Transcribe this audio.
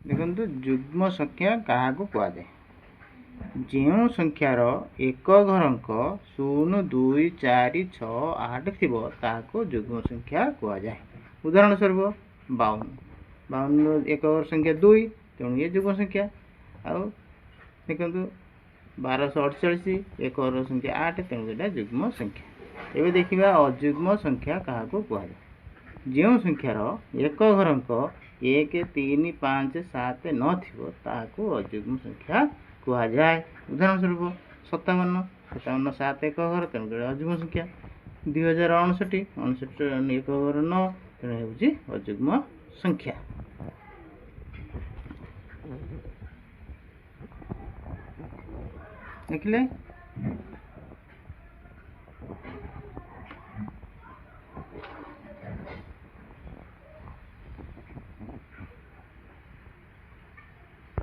देखु जुग्म संख्या क्या कहुए जो संख्यार एक घरक 0 2 4 6 8 थी जुग्म संख्या कहुए। उदाहरण स्वरूप 52 52 एक घर संख्या 2 तेणु ये जुग्म संख्या। आउ देखु 1248 एक घर संख्या 8 तेणु यहाँ जुग्म संख्या। एवं देखा अजुग्म संख्या क्या कहुए जो संख्यार एक घरक 1 3 5 7 9 थी अजुग्म संख्या कहुए। उदाहरण स्वरूप 57 57 7 एक घर तेणुक अजुग्म संख्या। 2059 59 एक घर 9 तेणु हूँ अजुग्म संख्या। देखिले